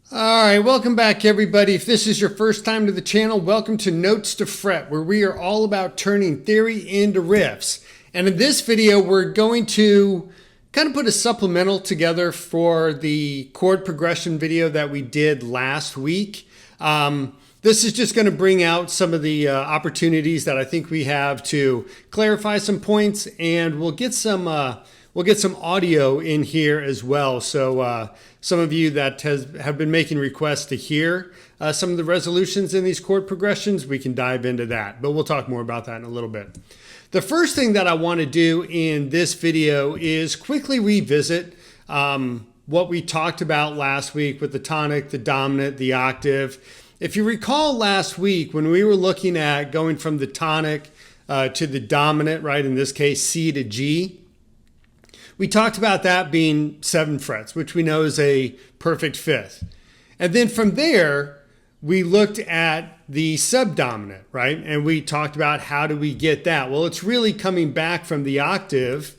All right, welcome back everybody. If this is your first time to the channel, welcome to Notes to Fret, where we are all about turning theory into riffs. And in this video, we're going to kind of put a supplemental together for the chord progression video that we did last week. This is just going to bring out some of the opportunities that I think we have to clarify some points, and we'll get some audio in here as well. So some of you that have been making requests to hear some of the resolutions in these chord progressions, we can dive into that, but we'll talk more about that in a little bit. The first thing that I want to do in this video is quickly revisit what we talked about last week with the tonic, the dominant, the octave. If you recall last week when we were looking at going from the tonic to the dominant, right, in this case C to G, we talked about that being 7 frets, which we know is a perfect fifth. And then from there, we looked at the subdominant, right? And we talked about how do we get that? Well, it's really coming back from the octave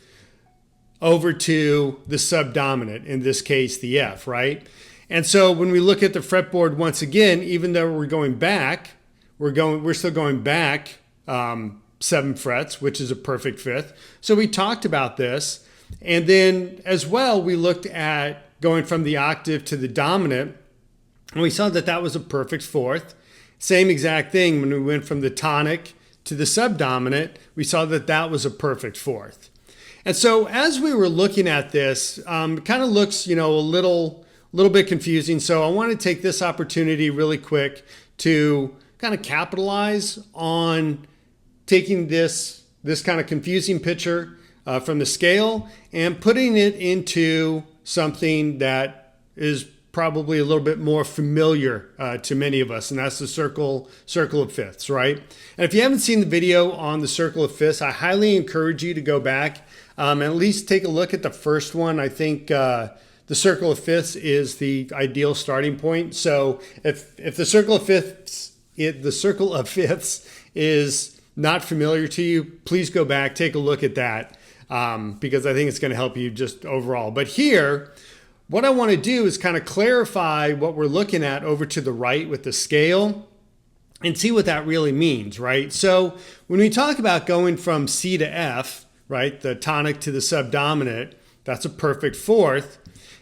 over to the subdominant, in this case, the F, right? And so when we look at the fretboard once again, even though we're going back, we're still going back 7 frets, which is a perfect fifth. So we talked about this. And then as well, we looked at going from the octave to the dominant, and we saw that that was a perfect fourth. Same exact thing when we went from the tonic to the subdominant, we saw that that was a perfect fourth. And so as we were looking at this, it kind of looks, a little bit confusing. So I want to take this opportunity really quick to kind of capitalize on taking this kind of confusing picture from the scale and putting it into something that is probably a little bit more familiar to many of us, and that's the circle of fifths, right? And if you haven't seen the video on the circle of fifths, I highly encourage you to go back and at least take a look at the first one. I think the circle of fifths is the ideal starting point. So if the circle of fifths, is not familiar to you, please go back, take a look at that. Because I think it's going to help you just overall. But here, what I want to do is kind of clarify what we're looking at over to the right with the scale and see what that really means, right? So when we talk about going from C to F, right, the tonic to the subdominant, that's a perfect fourth.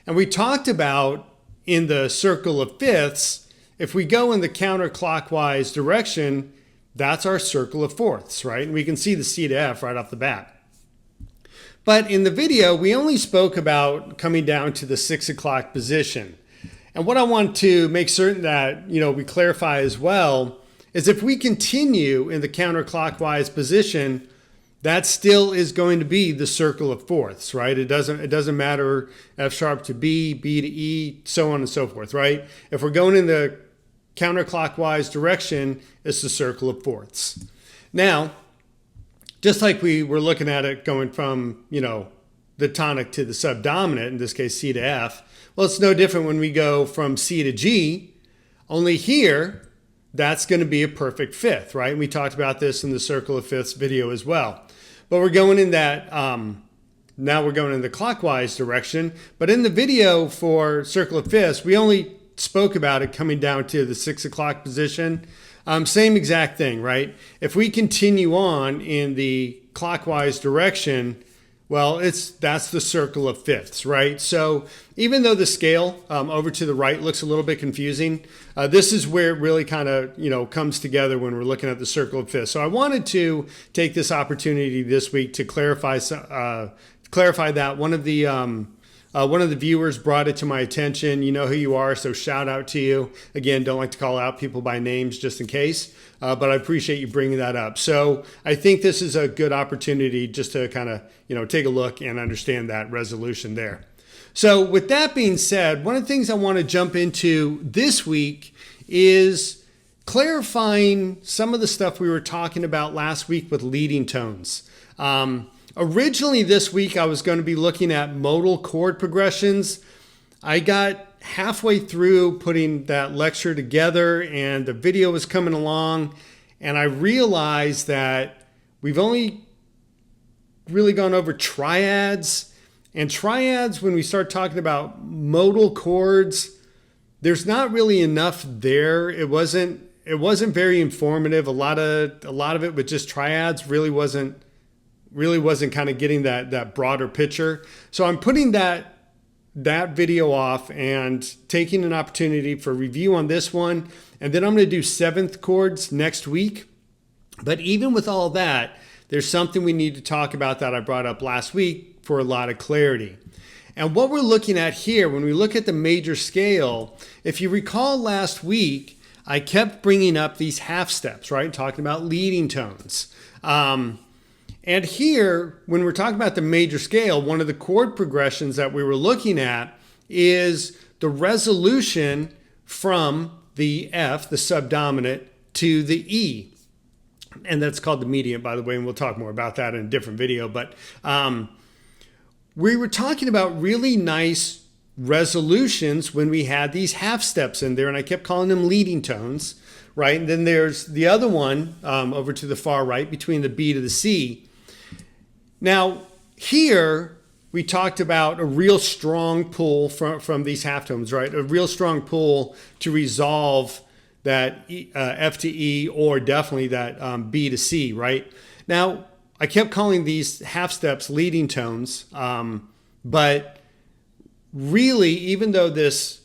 And we talked about in the circle of fifths, if we go in the counterclockwise direction, that's our circle of fourths, right? And we can see the C to F right off the bat. But in the video, we only spoke about coming down to the 6 o'clock position. And what I want to make certain that, we clarify as well is if we continue in the counterclockwise position, that still is going to be the circle of fourths, right? It doesn't matter F sharp to B, B to E, so on and so forth, right? If we're going in the counterclockwise direction, it's the circle of fourths. Now, just like we were looking at it going from, the tonic to the subdominant, in this case C to F, well, it's no different when we go from C to G, only here, that's going to be a perfect fifth, right? And we talked about this in the circle of fifths video as well. But we're going in that, now we're going in the clockwise direction. But in the video for circle of fifths, we only spoke about it coming down to the 6 o'clock position. Same exact thing, right? If we continue on in the clockwise direction, well, that's the circle of fifths, right? So even though the scale over to the right looks a little bit confusing, this is where it really kind of, comes together when we're looking at the circle of fifths. So I wanted to take this opportunity this week to clarify that. One of the viewers brought it to my attention. You know who you are, so shout out to you. Again, don't like to call out people by names just in case, but I appreciate you bringing that up. So I think this is a good opportunity just to kind of, take a look and understand that resolution there. So with that being said, one of the things I want to jump into this week is clarifying some of the stuff we were talking about last week with leading tones. Originally this week, I was going to be looking at modal chord progressions. I got halfway through putting that lecture together and the video was coming along, and I realized that we've only really gone over triads. And triads, when we start talking about modal chords, there's not really enough there. It wasn't very informative. A lot of it with just triads really wasn't kind of getting that broader picture. So I'm putting that video off and taking an opportunity for review on this one. And then I'm going to do seventh chords next week. But even with all that, there's something we need to talk about that I brought up last week for a lot of clarity. And what we're looking at here, when we look at the major scale, if you recall last week, I kept bringing up these half steps, right? Talking about leading tones. And here, when we're talking about the major scale, one of the chord progressions that we were looking at is the resolution from the F, the subdominant, to the E. And that's called the median, by the way, and we'll talk more about that in a different video. But we were talking about really nice resolutions when we had these half steps in there, and I kept calling them leading tones, right? And then there's the other one over to the far right between the B to the C. Now, here we talked about a real strong pull from these half tones, right? A real strong pull to resolve that F to E, or definitely that B to C, right? Now, I kept calling these half steps leading tones, but really, even though this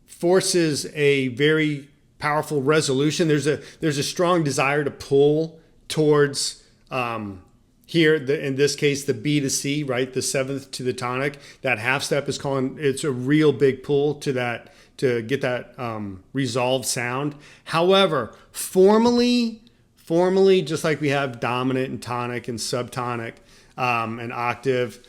forces a very powerful resolution, there's a strong desire to pull towards here, in this case, the B to C, right? The seventh to the tonic. That half step is it's a real big pull to that, to get that resolved sound. However, formally, just like we have dominant and tonic and subtonic and octave,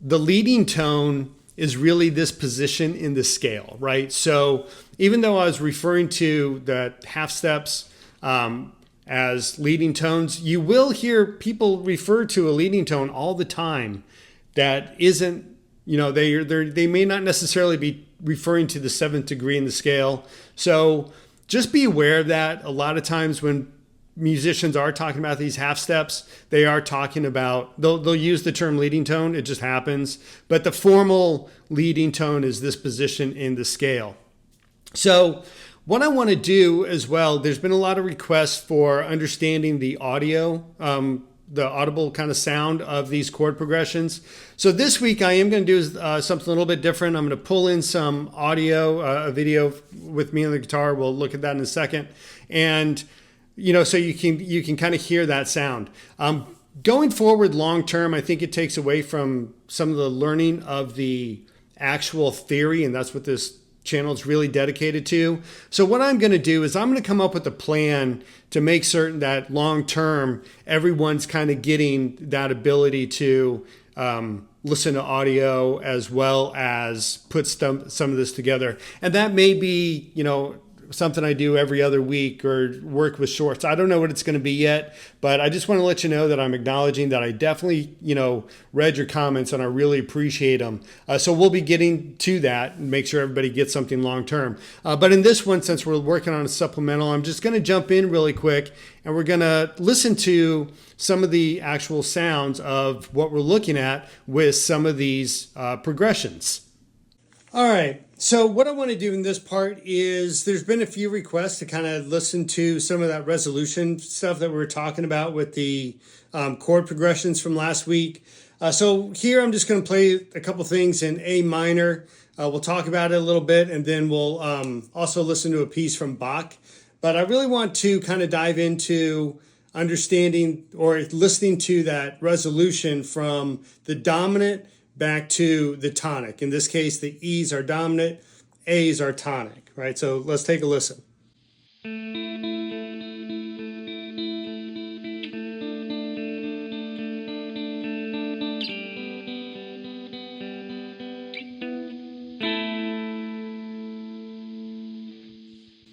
the leading tone is really this position in the scale, right? So even though I was referring to the half steps as leading tones, you will hear people refer to a leading tone all the time that isn't, they may not necessarily be referring to the seventh degree in the scale. So just be aware of that. A lot of times when musicians are talking about these half steps, they are talking about, they'll use the term leading tone, it just happens, but the formal leading tone is this position in the scale. So what I want to do as well, there's been a lot of requests for understanding the audio, the audible kind of sound of these chord progressions. So this week I am going to do something a little bit different. I'm going to pull in some audio, a video with me on the guitar. We'll look at that in a second. And so you can kind of hear that sound. Going forward long term, I think it takes away from some of the learning of the actual theory, and that's what this channel is really dedicated to. So what I'm going to do is I'm going to come up with a plan to make certain that long term everyone's kind of getting that ability to listen to audio as well as put some of this together. And that may be, something I do every other week or work with shorts. I don't know what it's going to be yet, but I just want to let you know that I'm acknowledging that I definitely, read your comments and I really appreciate them. So we'll be getting to that and make sure everybody gets something long-term. But in this one, since we're working on a supplemental, I'm just going to jump in really quick and we're going to listen to some of the actual sounds of what we're looking at with some of these progressions. All right. So what I want to do in this part is there's been a few requests to kind of listen to some of that resolution stuff that we were talking about with the chord progressions from last week. So here I'm just going to play a couple things in A minor. We'll talk about it a little bit and then we'll also listen to a piece from Bach. But I really want to kind of dive into understanding or listening to that resolution from the dominant back to the tonic. In this case, the E's are dominant, A's are tonic, right? So let's take a listen.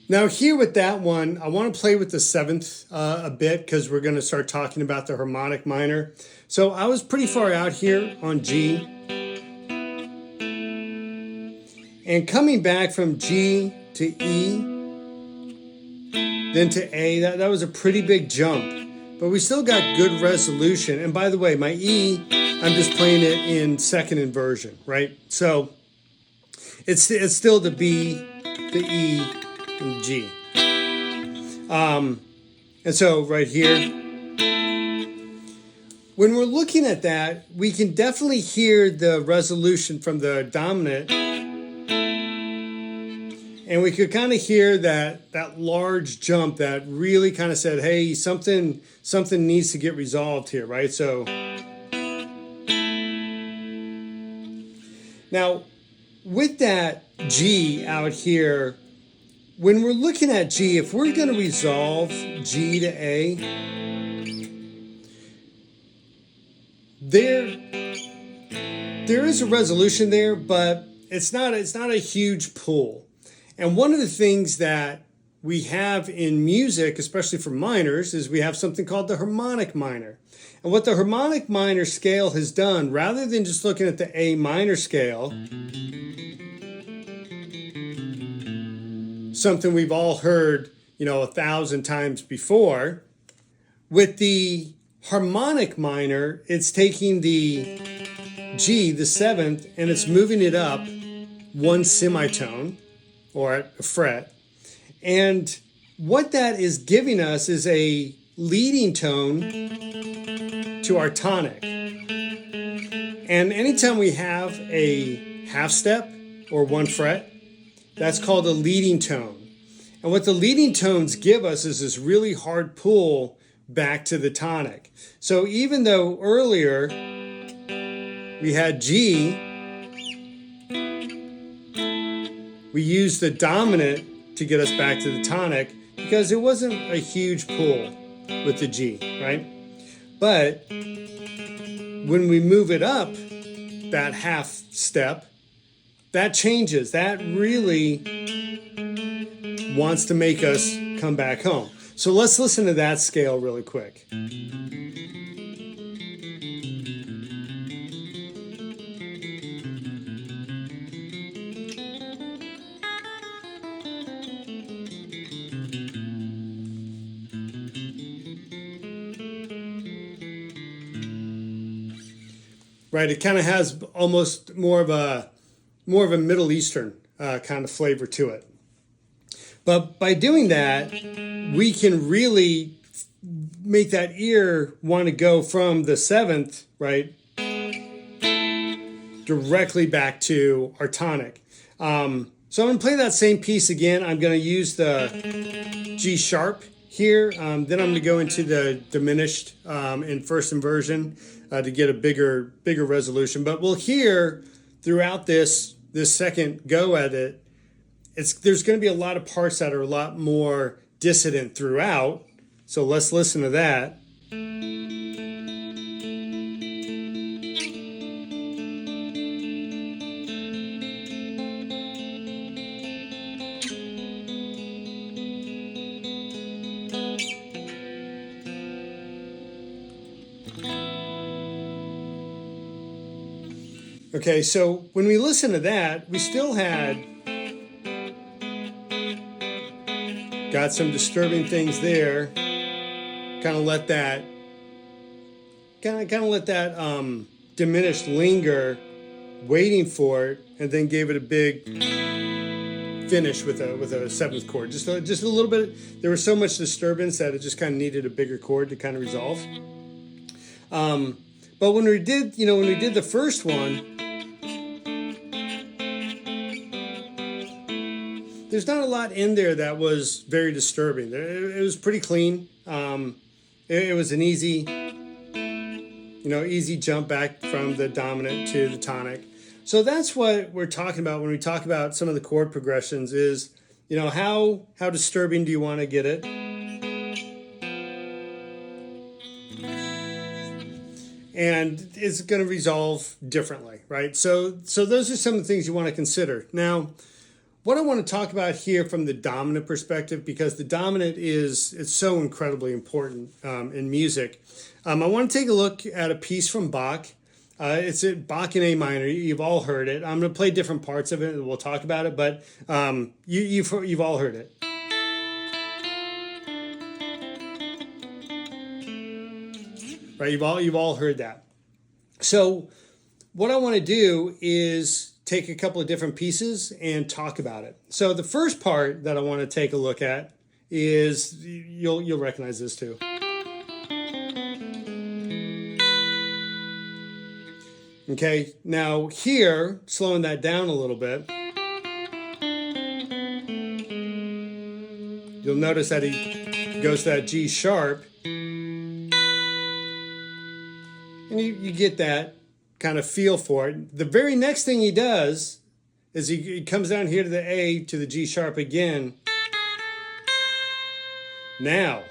Now here with that one, I want to play with the seventh a bit because we're going to start talking about the harmonic minor. So I was pretty far out here on G. And coming back from G to E, then to A, that was a pretty big jump. But we still got good resolution. And by the way, my E, I'm just playing it in second inversion, right? So it's still the B the E, and the G. And so right here, when we're looking at that, we can definitely hear the resolution from the dominant, and we could kind of hear that large jump that really kind of said, hey, something needs to get resolved here, right? So now with that G out here, when we're looking at G, if we're going to resolve G to A, there is a resolution there, but it's not a huge pull. And one of the things that we have in music, especially for minors, is we have something called the harmonic minor. And what the harmonic minor scale has done, rather than just looking at the A minor scale, something we've all heard, 1,000 times before, with the harmonic minor, it's taking the G, the seventh, and it's moving it up one semitone or a fret. And what that is giving us is a leading tone to our tonic. And anytime we have a half step or one fret, that's called a leading tone. And what the leading tones give us is this really hard pull back to the tonic. So even though earlier we had G, we used the dominant to get us back to the tonic because it wasn't a huge pull with the G, right? But when we move it up that half step, that changes. That really wants to make us come back home. So let's listen to that scale really quick. Right, it kind of has almost more of a Middle Eastern kind of flavor to it. But by doing that, we can really make that ear want to go from the seventh, right, directly back to our tonic. So I'm going to play that same piece again. I'm going to use the G sharp here. Then I'm going to go into the diminished in first inversion to get a bigger resolution. But we'll hear throughout this second go at it, there's going to be a lot of parts that are a lot more dissonant throughout. So let's listen to that. Okay, so when we listen to that, we still got some disturbing things there. Kind of let that diminished linger, waiting for it, and then gave it a big finish with a seventh chord. Just a little bit. There was so much disturbance that it just kind of needed a bigger chord to kind of resolve. But when we did the first one, there's not a lot in there that was very disturbing. It was pretty clean. It was an easy jump back from the dominant to the tonic. So that's what we're talking about when we talk about some of the chord progressions is, how disturbing do you want to get it? And it's going to resolve differently, right? So those are some of the things you want to consider. Now, what I want to talk about here from the dominant perspective, because the dominant it's so incredibly important in music. I want to take a look at a piece from Bach. It's Bach in A minor. You've all heard it. I'm going to play different parts of it, and we'll talk about it. But you've all heard it. Right? You've all heard that. So what I want to do is take a couple of different pieces and talk about it. So the first part that I want to take a look at is, you'll recognize this too. Okay, now here, slowing that down a little bit, you'll notice that he goes to that G sharp, and you get that kind of feel for it. The very next thing he does is he comes down here to the A, to the G sharp again. Now,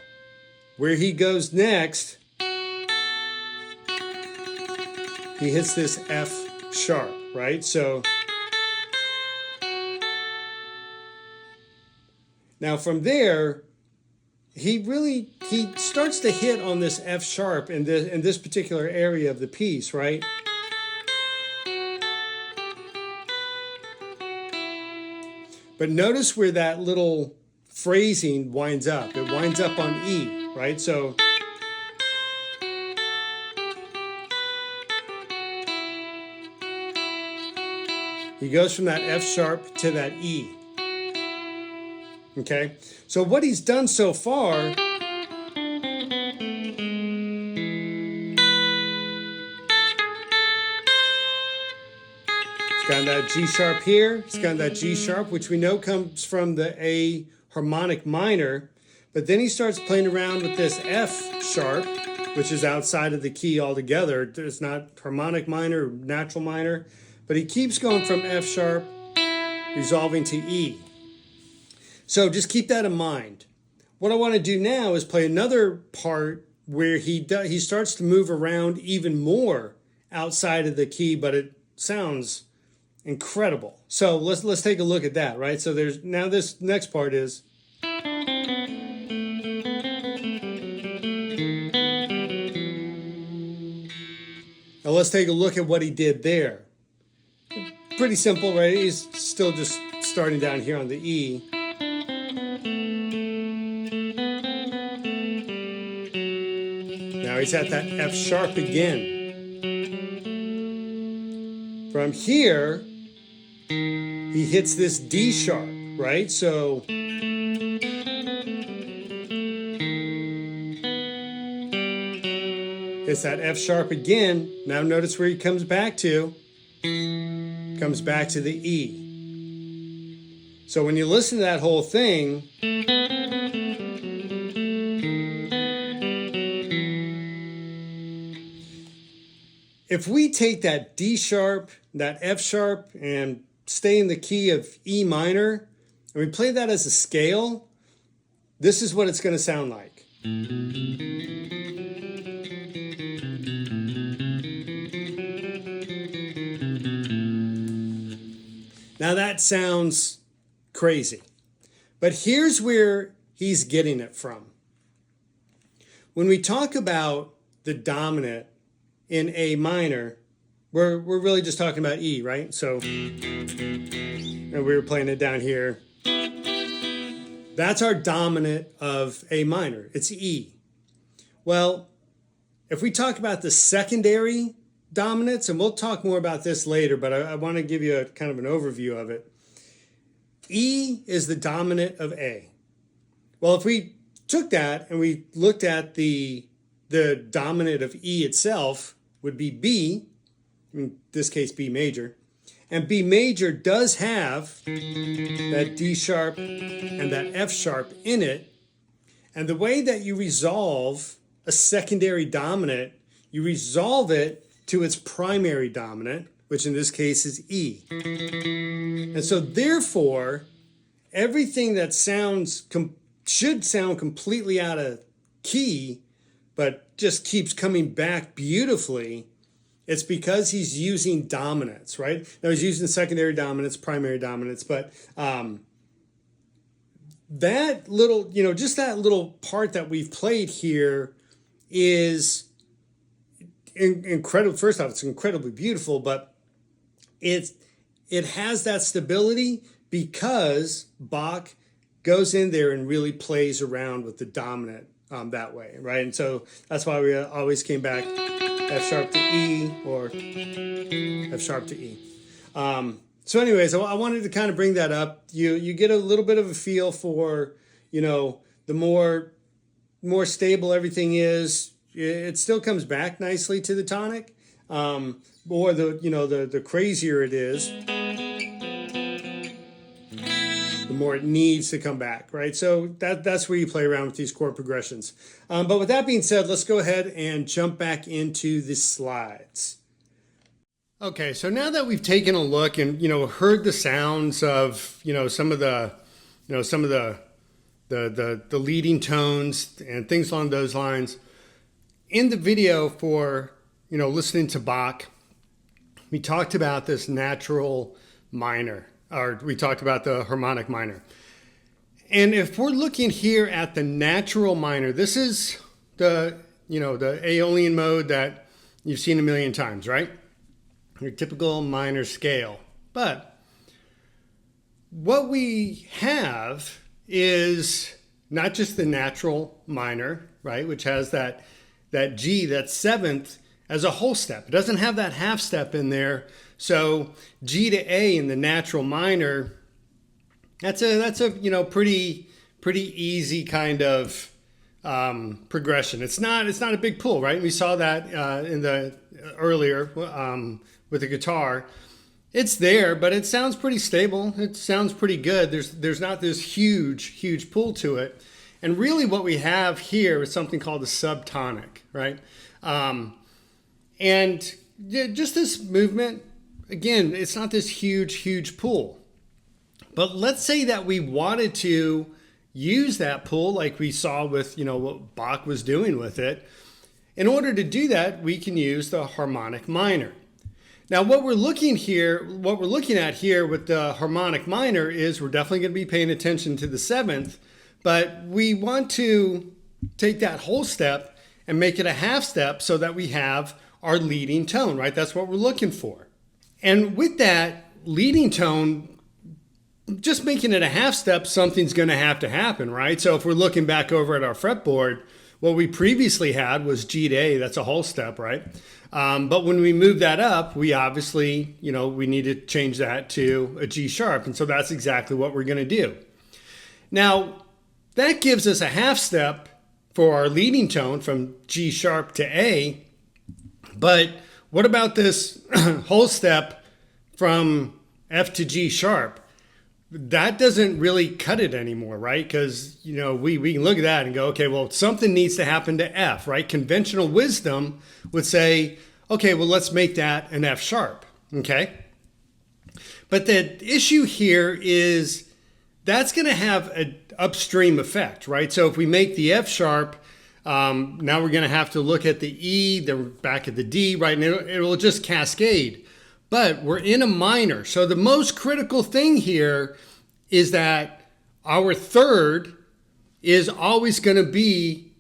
where he goes next, he hits this F sharp, right? So now from there, he starts to hit on this F sharp in this particular area of the piece, right? But notice where that little phrasing winds up. It winds up on E, right? So he goes from that F sharp to that E. Okay? So what he's done so far, he's got that G sharp here, he's got that G sharp, which we know comes from the A harmonic minor, but then he starts playing around with this F sharp, which is outside of the key altogether. It's not harmonic minor, natural minor, but he keeps going from F sharp, resolving to E. So just keep that in mind. What I want to do now is play another part where he starts to move around even more outside of the key, but it sounds incredible. So let's take a look at that, right? So there's now this next part is, now let's take a look at what he did there. Pretty simple, right? He's still just starting down here on the E. Now he's at that F sharp again. From here, he hits this D sharp, right? So it's that F sharp again. Now notice where he comes back to. Comes back to the E. So when you listen to that whole thing, if we take that D sharp, that F sharp, and stay in the key of E minor, and we play that as a scale, this is what it's going to sound like. Now that sounds crazy, but here's where he's getting it from. When we talk about the dominant in A minor, we're really just talking about E, right? So, and we were playing it down here. That's our dominant of A minor. It's E. Well, if we talk about the secondary dominants, and we'll talk more about this later, but I want to give you a kind of an overview of it. E is the dominant of A. Well, if we took that and we looked at the dominant of E itself, would be B, in this case B major, and B major does have that D sharp and that F sharp in it, and the way that you resolve a secondary dominant, you resolve it to its primary dominant, which in this case is E. And so therefore, everything that should sound completely out of key, but just keeps coming back beautifully, it's because he's using dominants, right? Now he's using secondary dominants, primary dominants, but that little, just that little part that we've played here is incredible. First off, it's incredibly beautiful, but it has that stability because Bach goes in there and really plays around with the dominant that way, right? And so that's why we always came back F sharp to E or F sharp to E. So anyways, I wanted to kind of bring that up. You get a little bit of a feel for, the more stable everything is, it still comes back nicely to the tonic. Or the crazier it is, the more it needs to come back, right? So that's where you play around with these chord progressions. But with that being said, let's go ahead and jump back into the slides. Okay, so now that we've taken a look and heard the sounds of some of the leading tones and things along those lines, in the video for listening to Bach, we talked about this natural minor, or we talked about the harmonic minor. And if we're looking here at the natural minor, this is the Aeolian mode that you've seen a million times, right? Your typical minor scale. But what we have is not just the natural minor, right, which has that G, that seventh, as a whole step. It doesn't have that half step in there. So G to A in the natural minor, that's a pretty easy kind of progression. It's not a big pull, right? We saw that in the earlier with the guitar. It's there, but it sounds pretty stable. It sounds pretty good. There's not this huge pull to it. And really what we have here is something called a subtonic, right? And just this movement, again, it's not this huge pull. But let's say that we wanted to use that pull like we saw with, what Bach was doing with it. In order to do that, we can use the harmonic minor. Now, what we're looking at here with the harmonic minor is we're definitely going to be paying attention to the seventh, but we want to take that whole step and make it a half step so that we have our leading tone, right? That's what we're looking for. And with that leading tone, just making it a half step, something's going to happen, right? So if we're looking back over at our fretboard, what we previously had was G to A, that's a whole step, right? But when we move that up, we obviously, we need to change that to a G sharp. And so that's exactly what we're going to do. Now, that gives us a half step for our leading tone from G sharp to A. But what about this whole step from F to G sharp? That doesn't really cut it anymore, right? Because, we can look at that and go, okay, well, something needs to happen to F, right? Conventional wisdom would say, okay, well, let's make that an F sharp, okay? But the issue here is that's going to have an upstream effect, right? So if we make the F sharp, now we're going to have to look at the E, then back at the D, right? And it'll just cascade. But we're in a minor. So the most critical thing here is that our third is always going to be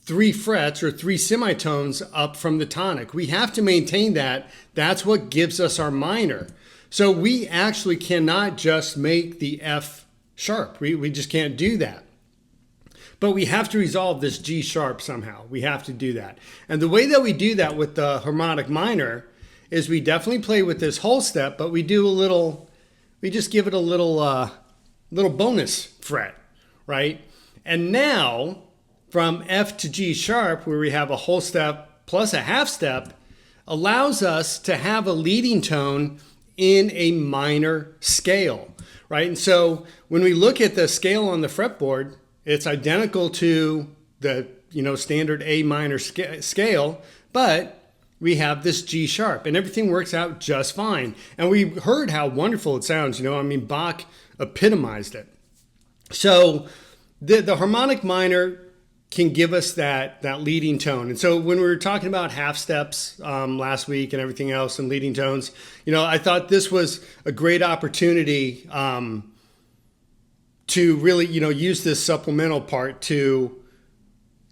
3 frets or 3 semitones up from the tonic. We have to maintain that. That's what gives us our minor. So we actually cannot just make the F sharp. We just can't do that. But we have to resolve this G sharp somehow. We have to do that. And the way that we do that with the harmonic minor is we definitely play with this whole step, but we just give it a little bonus fret, right? And now from F to G sharp, where we have a whole step plus a half step, allows us to have a leading tone in a minor scale, right? And so when we look at the scale on the fretboard, it's identical to the standard A minor scale, but we have this G sharp and everything works out just fine. And we heard how wonderful it sounds. Bach epitomized it. So the harmonic minor can give us that leading tone. And so when we were talking about half steps last week and everything else and leading tones, I thought this was a great opportunity to really, use this supplemental part to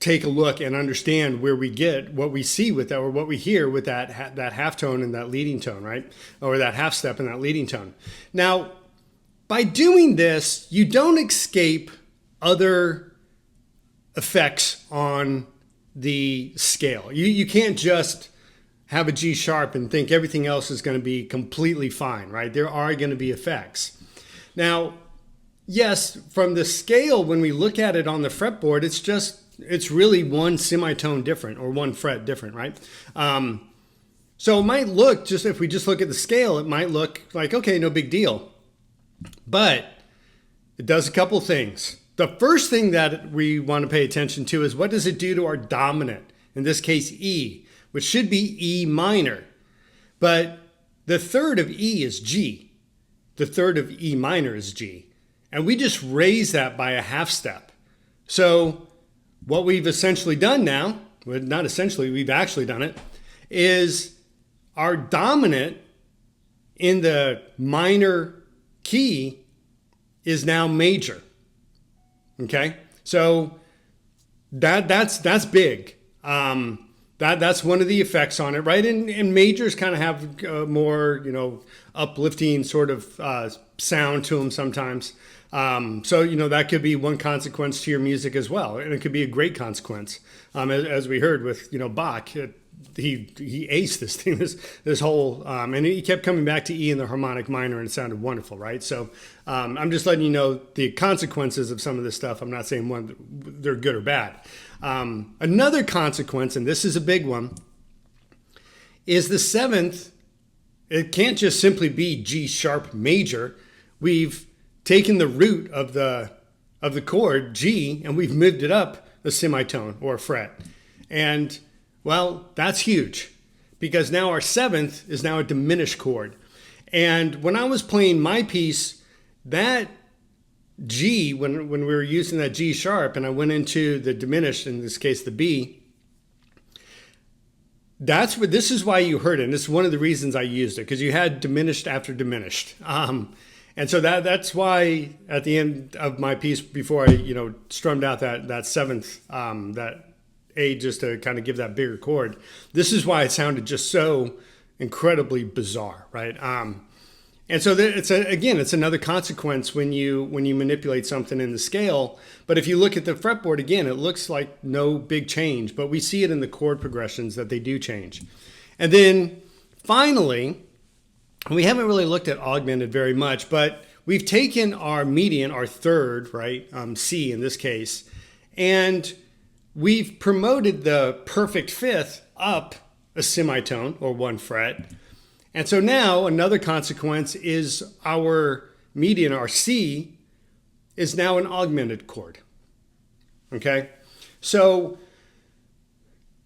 take a look and understand where we get what we see with that, or what we hear with that half tone and that leading tone, right? Or that half step and that leading tone. Now, by doing this, you don't escape other effects on the scale. You can't just have a G sharp and think everything else is going to be completely fine, right? There are going to be effects. Now, yes, from the scale, when we look at it on the fretboard, it's really one semitone different or one fret different, right? So it might look, if we just look at the scale, it might look like, okay, no big deal. But it does a couple things. The first thing that we want to pay attention to is what does it do to our dominant, in this case E, which should be E minor. But the third of E is G. The third of E minor is G. And we just raise that by a half step. So what we've essentially done now, well, not essentially, we've actually done it, is our dominant in the minor key is now major. Okay? So that's big. That's one of the effects on it, right? And majors kind of have more, uplifting sort of sound to them sometimes. So, that could be one consequence to your music as well. And it could be a great consequence. As we heard with, Bach, he aced this thing, this whole, and he kept coming back to E in the harmonic minor, and it sounded wonderful, right? So I'm just letting you know the consequences of some of this stuff. I'm not saying they're good or bad. Another consequence, and this is a big one, is the seventh. It can't just simply be G sharp major. We've taken the root of the chord G and we've moved it up a semitone or a fret. And well, that's huge because now our seventh is now a diminished chord. And when I was playing my piece, that G, when we were using that G sharp and I went into the diminished, in this case the B, this is why you heard it. And this is one of the reasons I used it, because you had diminished after diminished. And so that's why at the end of my piece, before I strummed out that seventh, that A, just to kind of give that bigger chord, this is why it sounded just so incredibly bizarre, right? And so it's another consequence when you manipulate something in the scale. But if you look at the fretboard again, it looks like no big change, but we see it in the chord progressions that they do change. And then finally, we haven't really looked at augmented very much, but we've taken our median, our third, right, C in this case, and we've promoted the perfect fifth up a semitone or one fret. And so now another consequence is our median, our C, is now an augmented chord. Okay? So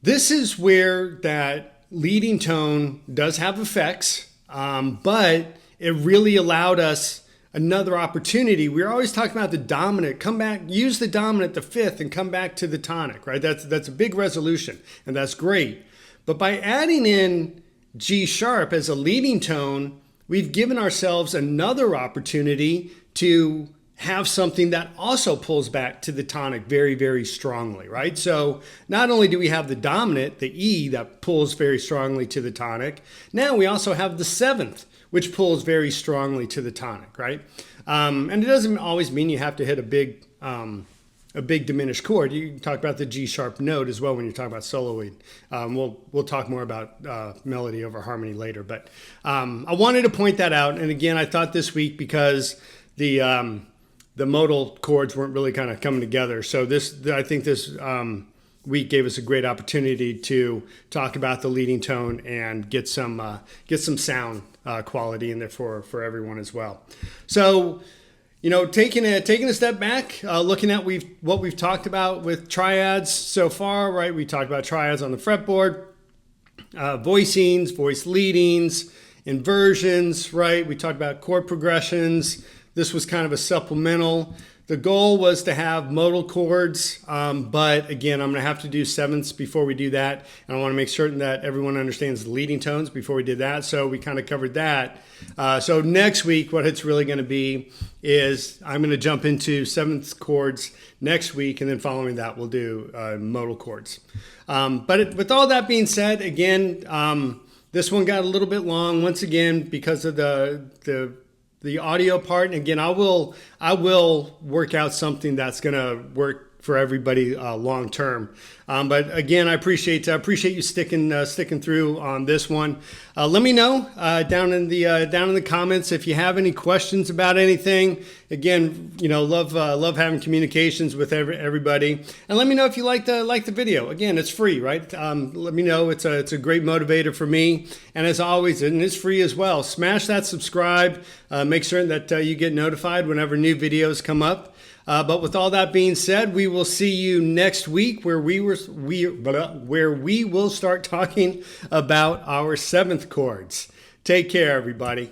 this is where that leading tone does have effects, but it really allowed us another opportunity. We're always talking about the dominant. Come back, use the dominant, the fifth, and come back to the tonic, right? That's a big resolution, and that's great. But by adding in G sharp as a leading tone, we've given ourselves another opportunity to have something that also pulls back to the tonic very, very strongly, right? So not only do we have the dominant, the E, that pulls very strongly to the tonic, now we also have the seventh, which pulls very strongly to the tonic, right? And it doesn't always mean you have to hit a big diminished chord. You can talk about the G sharp note as well when you're talking about soloing. We'll talk more about melody over harmony later, but I wanted to point that out. And again, I thought this week, because the modal chords weren't really kind of coming together, so I think this week gave us a great opportunity to talk about the leading tone and get some sound quality in there for everyone as well. So, taking a step back, looking at what we've talked about with triads so far, right? We talked about triads on the fretboard, voicings, voice leadings, inversions, right? We talked about chord progressions. This was kind of a supplemental. The goal was to have modal chords, but again, I'm going to have to do sevenths before we do that. And I want to make certain that everyone understands the leading tones before we did that. So we kind of covered that. So next week, what it's really going to be is I'm going to jump into seventh chords next week. And then following that, we'll do modal chords. With all that being said, again, this one got a little bit long once again because of the audio part. And again, I will work out something that's going to work for everybody long term. But again, I appreciate you sticking through on this one. Let me know down in the comments if you have any questions about anything. Again, love having communications with everybody, and let me know if you like the video. Again, it's free, right? Let me know. It's a great motivator for me, and as always, and it's free as well. Smash that subscribe. Make sure that you get notified whenever new videos come up. But with all that being said, we will see you next week where we will start talking about our 7th chords. Take care, everybody.